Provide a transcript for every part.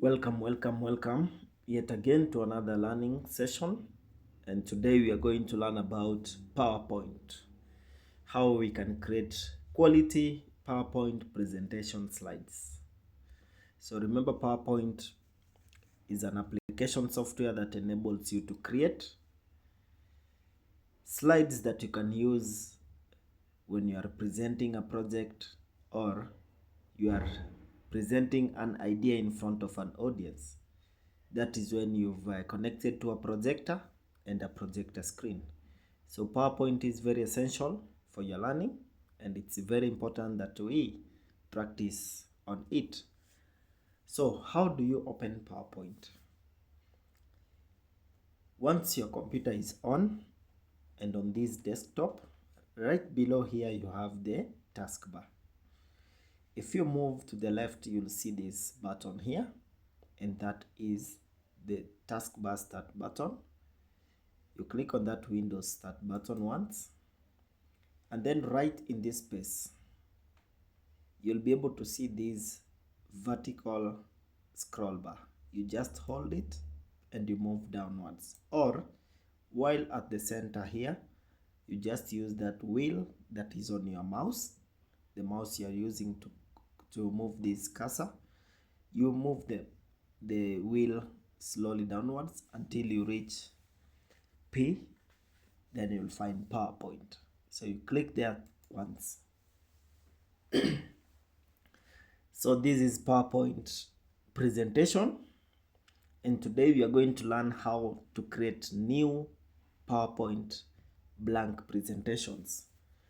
Welcome yet again to another learning session. And today we are going to learn about PowerPoint, how we can create quality PowerPoint presentation slides. So remember, PowerPoint is an application software that enables you to create slides that you can use when you are presenting a project or you are presenting an idea in front of an audience. That is when you've connected to a projector and a projector screen. So PowerPoint is very essential for your learning, and it's very important that we practice on it. So how do you open PowerPoint? Once your computer is on and on this desktop, right below here you have the taskbar. If you move to the left, you'll see this button here, and that is the taskbar start button. You click on that Windows start button once, and then right in this space, you'll be able to see this vertical scroll bar. You just hold it and you move downwards, or while at the center here, you just use that wheel that is on your mouse, the mouse you're using to move this cursor. You move the wheel slowly downwards until you reach P, then you'll find PowerPoint. So you click there once. So this is PowerPoint presentation, and today we are going to learn how to create new PowerPoint blank presentations.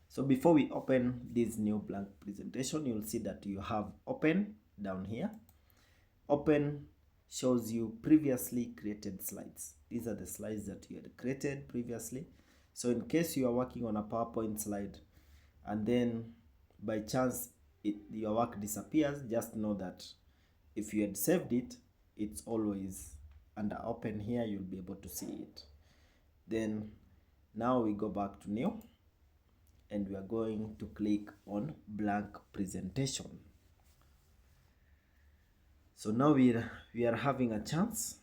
So before we open this new blank presentation, you'll see that you have open down here. Open shows you previously created slides. These are the slides that you had created previously. So in case you are working on a PowerPoint slide and then by chance your work disappears, just know that if you had saved it, it's always under open here. You'll be able to see it. Then now we go back to new, and we are going to click on blank presentation. So now we are having a chance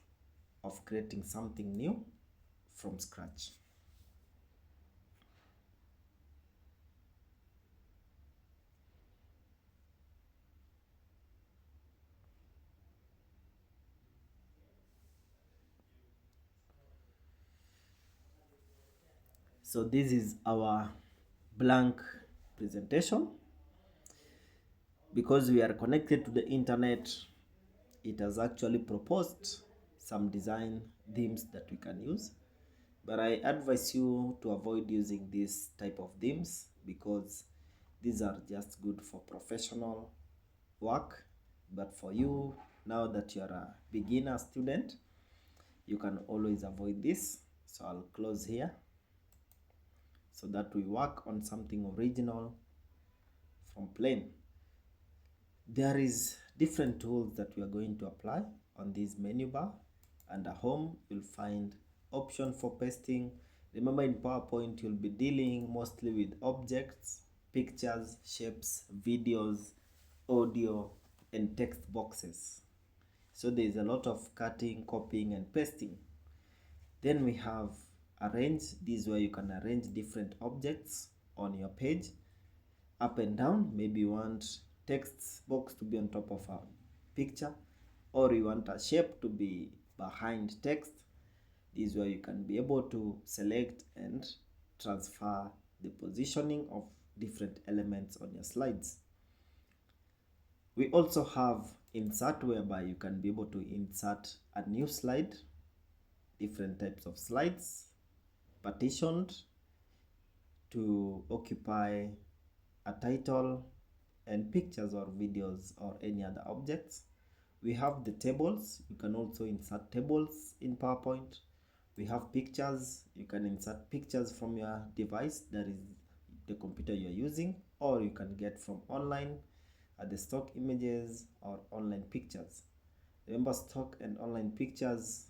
of creating something new from scratch. So this is our blank presentation. Because we are connected to the internet, it has actually proposed some design themes that we can use, but I advise you to avoid using this type of themes because these are just good for professional work. But for you, now that you're a beginner student, you can always avoid this. So I'll close here so that we work on something original from plain. There is different tools that we are going to apply on this menu bar. Under home, you'll find option for pasting. Remember, in PowerPoint, you'll be dealing mostly with objects, pictures, shapes, videos, audio, and text boxes. So there's a lot of cutting, copying, and pasting. Then we have arrange. This is where you can arrange different objects on your page, up and down. Maybe you want text box to be on top of a picture, or you want a shape to be behind text. This is where you can be able to select and transfer the positioning of different elements on your slides. We also have insert, whereby you can be able to insert a new slide, different types of slides partitioned to occupy a title and pictures or videos or any other objects. We have the tables. You can also insert tables in PowerPoint. We have pictures. You can insert pictures from your device, that is the computer you're using, or you can get from online the stock images or online pictures. Remember, stock and online pictures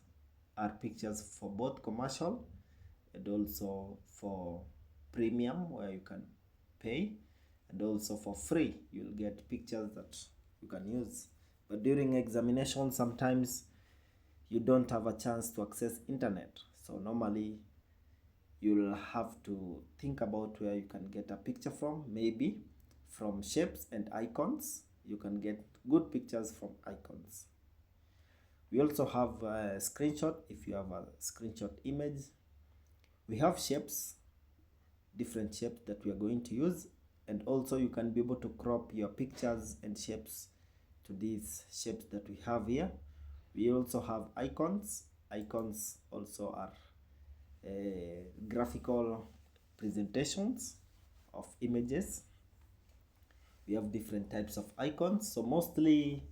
are pictures for both commercial and also for premium, where you can pay, and also for free you'll get pictures that you can use But during examination, sometimes you don't have a chance to access internet. So normally you'll have to think about where you can get a picture from. Maybe from shapes and icons. You can get good pictures from icons. We also have a screenshot. If you have a screenshot image, we have shapes, different shapes that we are going to use, and also you can be able to crop your pictures and shapes to these shapes that we have here. We also have icons. Icons also are graphical presentations of images. We have different types of icons, so mostly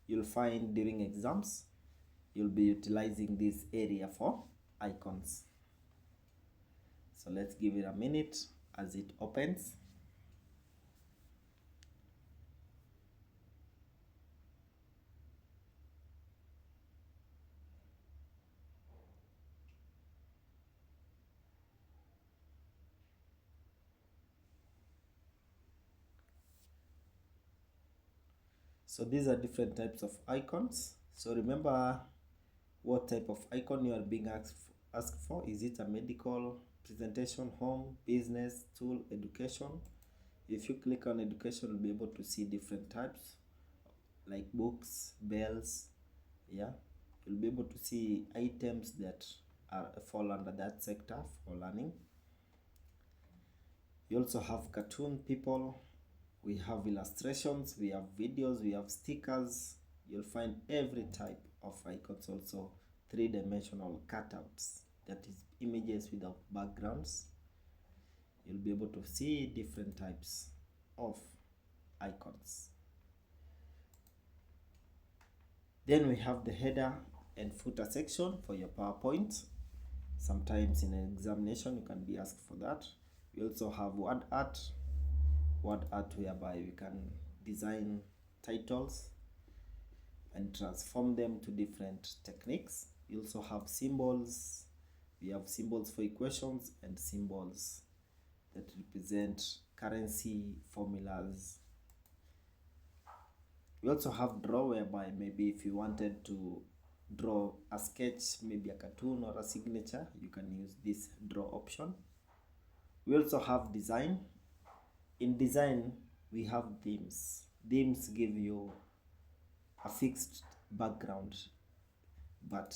you'll find during exams you'll be utilizing this area for icons. So let's give it a minute as it opens. So these are different types of icons. So remember what type of icon you are being asked for. Is it a medical presentation, home, business, tool, education? If you click on education, you'll be able to see different types like books, bells. Yeah, you'll be able to see items that fall under that sector for learning. We also have cartoon people, we have illustrations, we have videos, we have stickers. You'll find every type of icons, also three-dimensional cutouts, that is images without backgrounds. You'll be able to see different types of icons. Then we have the header and footer section for your PowerPoint. Sometimes in an examination you can be asked for that. We also have word art whereby we can design titles and transform them to different techniques. We also have symbols. We have symbols for equations and symbols that represent currency formulas. We also have draw, whereby maybe if you wanted to draw a sketch, maybe a cartoon or a signature, you can use this draw option. We also have design. In design, we have themes. Themes give you a fixed background, but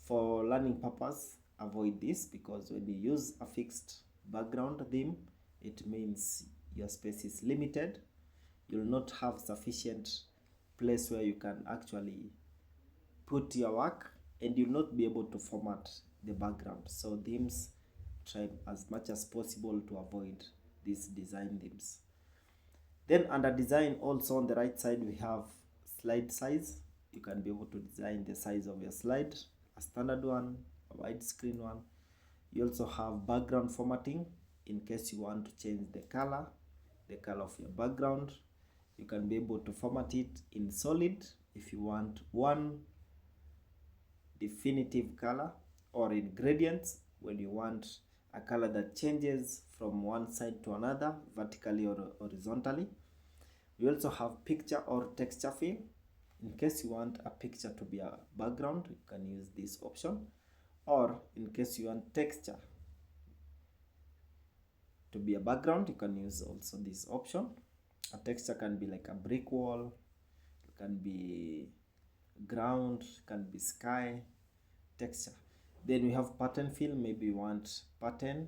for learning purpose, avoid this, because when you use a fixed background theme, it means your space is limited. You'll not have sufficient place where you can actually put your work, and you'll not be able to format the background. So themes, try as much as possible to avoid these design themes. Then under design, also on the right side, we have slide size. You can be able to design the size of your slide, a standard one, a widescreen one. You also have background formatting, in case you want to change the color of your background. You can be able to format it in solid if you want one definitive color, or in gradients when you want a color that changes from one side to another, vertically or horizontally. We also have picture or texture fill. In case you want a picture to be a background, you can use this option, or in case you want texture to be a background, you can use also this option. A texture can be like a brick wall, it can be ground, it can be sky texture. Then we have pattern fill. Maybe you want patterns,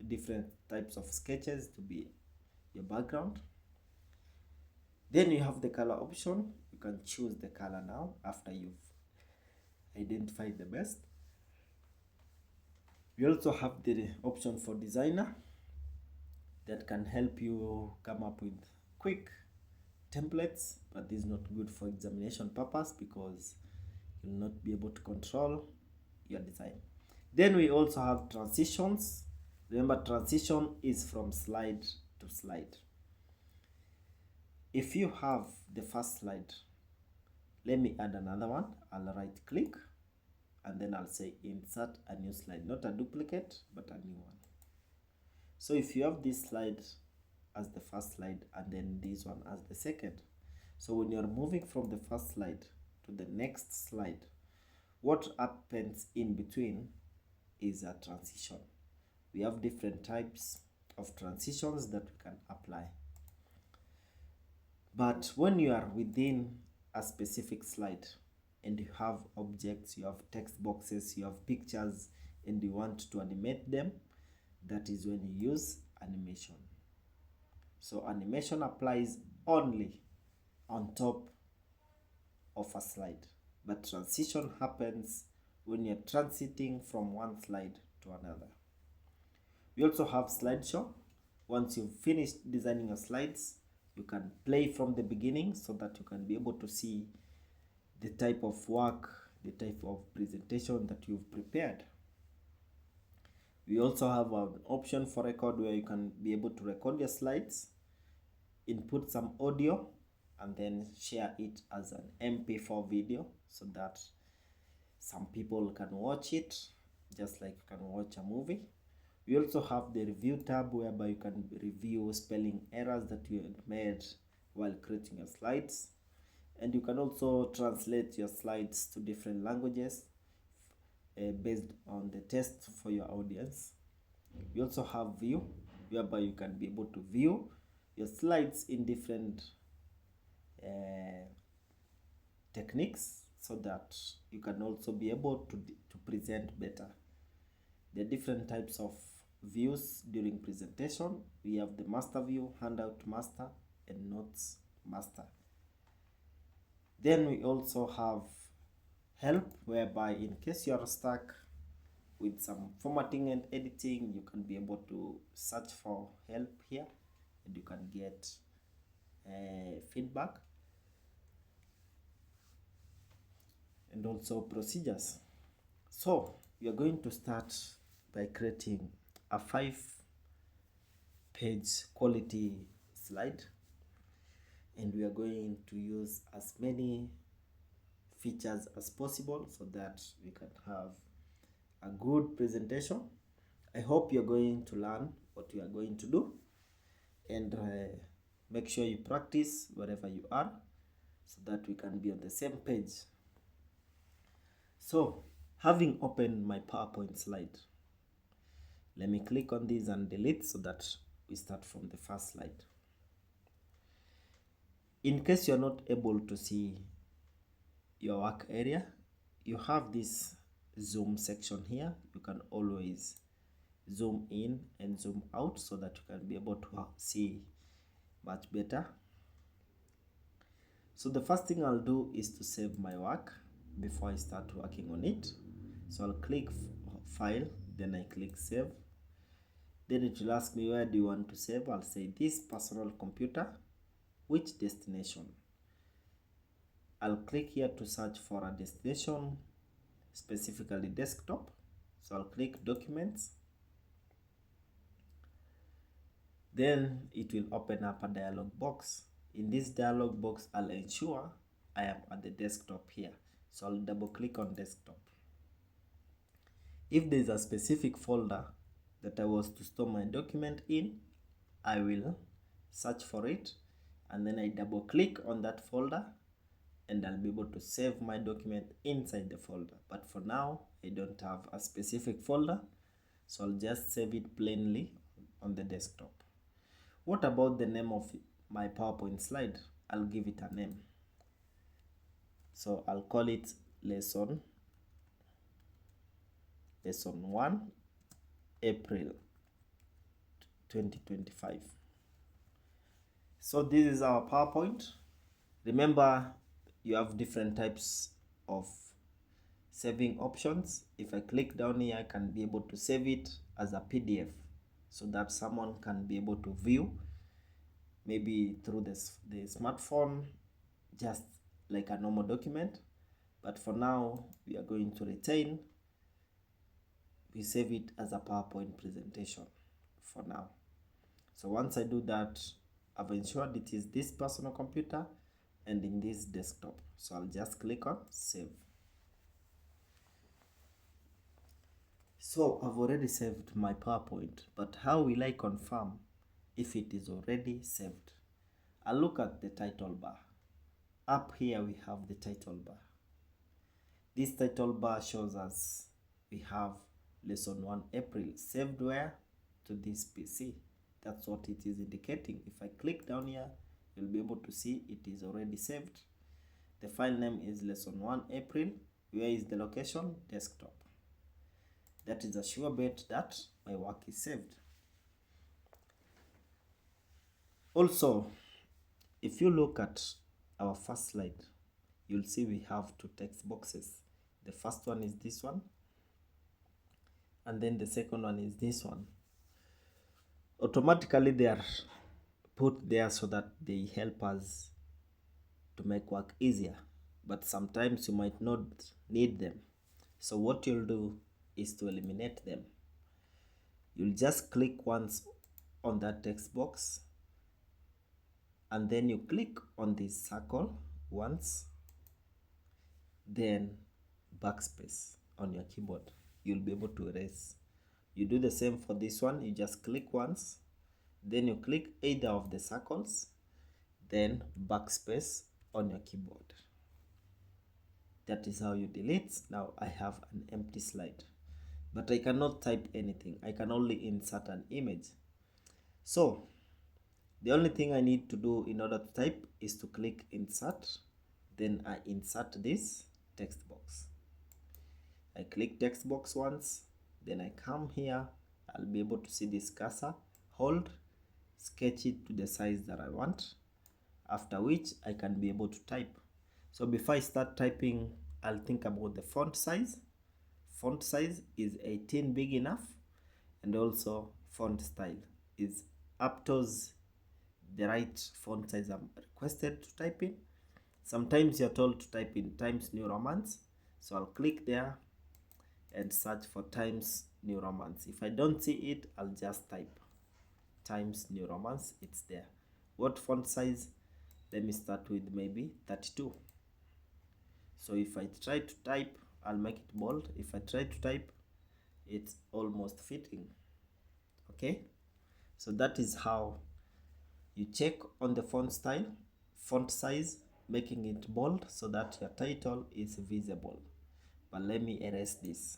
different types of sketches to be your background. Then you have the color option. You can choose the color now after you've identified the best. We also have the option for designer that can help you come up with quick templates, but this is not good for examination purpose, because you'll not be able to control your design. Then we also have transitions. Remember, transition is from slide to slide. If you have the first slide, let me add another one. I'll right click and then I'll say insert a new slide, not a duplicate, but a new one. So if you have this slide as the first slide and then this one as the second, So when you're moving from the first slide to the next slide, what happens in between is a transition. We have different types of transitions that we can apply. But when you are within a specific slide and you have objects, you have text boxes, you have pictures, and you want to animate them, that is when you use animation. So animation applies only on top of a slide, but transition happens when you're transiting from one slide to another. We also have slideshow. Once you've finished designing your slides, you can play from the beginning so that you can be able to see the type of work, the type of presentation that you've prepared. We also have an option for record where you can be able to record your slides, input some audio, and then share it as an MP4 video so that some people can watch it just like you can watch a movie. We also have the review tab whereby you can review spelling errors that you had made while creating your slides. And you can also translate your slides to different languages based on the test for your audience. We also have view, whereby you can be able to view your slides in different techniques so that you can also be able to present better. There are different types of views during presentation. We have the master view, handout master, and notes master. Then we also have help, whereby in case you are stuck with some formatting and editing, you can be able to search for help here and you can get feedback. And also procedures. So we are going to start by creating a 5-page quality slide, and we are going to use as many features as possible so that we can have a good presentation. I hope you're going to learn what you are going to do, and make sure you practice wherever you are so that we can be on the same page. So having opened my PowerPoint slide, let me click on this and delete so that we start from the first slide. In case you're not able to see your work area, you have this zoom section here. You can always zoom in and zoom out so that you can be able to see much better. So the first thing I'll do is to save my work before I start working on it. So I'll click file, then I click save. Then it will ask me, where do you want to save? I'll say this personal computer. Which destination? I'll click here to search for a destination, specifically desktop. So I'll click documents. Then it will open up a dialog box. In this dialog box, I'll ensure I am at the desktop here. So I'll double click on desktop. If there's a specific folder that I was to store my document in, I will search for it, and then I double click on that folder and I'll be able to save my document inside the folder. But for now, I don't have a specific folder, so I'll just save it plainly on the desktop. What about the name of my PowerPoint slide? I'll give it a name. So I'll call it lesson 1, April 2025. So this is our PowerPoint. Remember, you have different types of saving options. If I click down here, I can be able to save it as a PDF so that someone can be able to view, maybe through the smartphone, just like a normal document. But for now, we are going to retain, we save it as a PowerPoint presentation for now. So once I do that, I've ensured it is this personal computer and in this desktop. So I'll just click on save. So I've already saved my PowerPoint, but how will I confirm if it is already saved? I'll look at the title bar. Up here we have the title bar. This title bar shows us we have lesson 1 April saved where? To this PC. That's what it is indicating. If I click down here, you'll be able to see it is already saved. The file name is lesson 1 April. Where is the location? Desktop. That is a sure bet that my work is saved. Also, if you look at our first slide, you'll see we have two text boxes. The first one is this one, and then the second one is this one. Automatically they are put there so that they help us to make work easier, but sometimes you might not need them. So what you'll do is to eliminate them. You'll just click once on that text box, and then you click on this circle once, then backspace on your keyboard. You'll be able to erase. You do the same for this one. You just click once, then you click either of the circles, then backspace on your keyboard. That is how you delete. Now I have an empty slide, but I cannot type anything. I can only insert an image. So the only thing I need to do in order to type is to click insert, then I insert this text box. I click text box once, then I come here. I'll be able to see this cursor, hold, sketch it to the size that I want, after which I can be able to type. So before I start typing, I'll think about the font size. Font size is 18 big enough, and also font style is up towards the right font size I'm requested to type in. Sometimes you're told to type in Times New Romance, so I'll click there and search for Times New Romance. If I don't see it, I'll just type Times New Romance. It's there. What font size? Let me start with maybe 32. So if I try to type, I'll make it bold. If I try to type, it's almost fitting. Okay, so that is how you check on the font style, font size, making it bold so that your title is visible. But let me erase this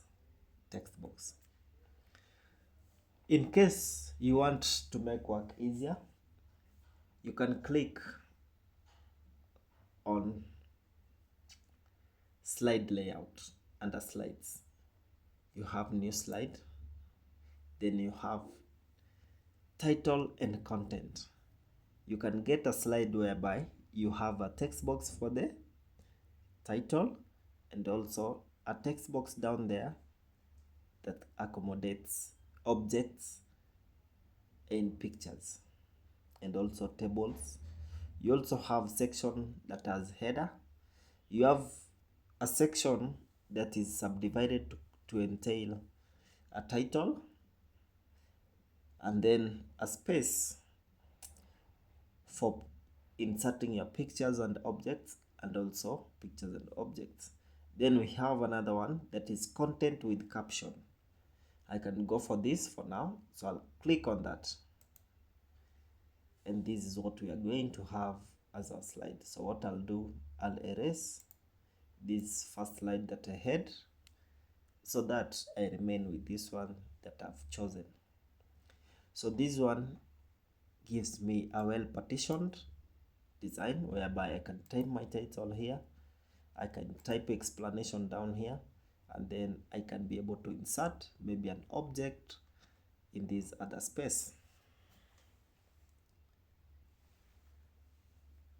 text box. In case you want to make work easier, you can click on slide layout. Under slides, you have new slide, then you have title and content. You can get a slide whereby you have a text box for the title and also a text box down there that accommodates objects and pictures and also tables. You also have section that has header. You have a section that is subdivided to entail a title, and then a space for inserting your pictures and objects, and also pictures and objects. Then we have another one that is content with caption. I can go for this for now, so I'll click on that, and this is what we are going to have as our slide. So what I'll do, I'll erase this first slide that I had so that I remain with this one that I've chosen. So this one gives me a well partitioned design whereby I can type my title here, I can type explanation down here, and then I can be able to insert maybe an object in this other space.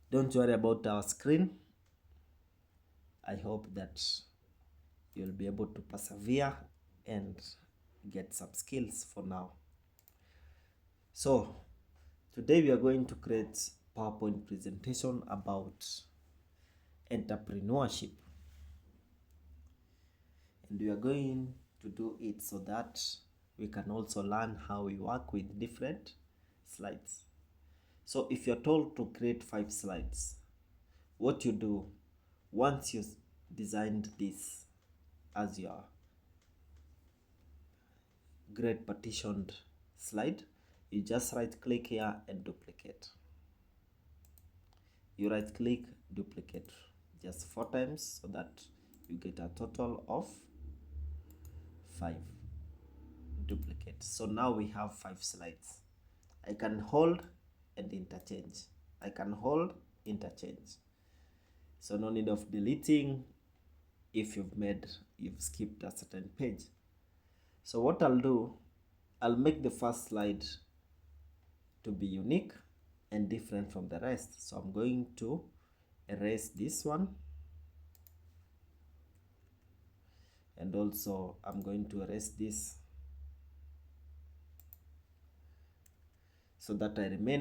Don't worry about our screen. I hope that you'll be able to persevere and get some skills for now. So today we are going to create PowerPoint presentation about entrepreneurship, and we are going to do it so that we can also learn how we work with different slides. So if you're told to create 5 slides, what you do once you designed this as your great partitioned slide, you just right click here and duplicate. You right click, duplicate just 4 times so that you get a total of 5 duplicates. So now we have 5 slides. I can hold and interchange. I can hold, interchange. So no need of deleting if you've skipped a certain page. So what I'll do, I'll make the first slide to be unique and different from the rest. So I'm going to erase this one, and also I'm going to erase this so that I remain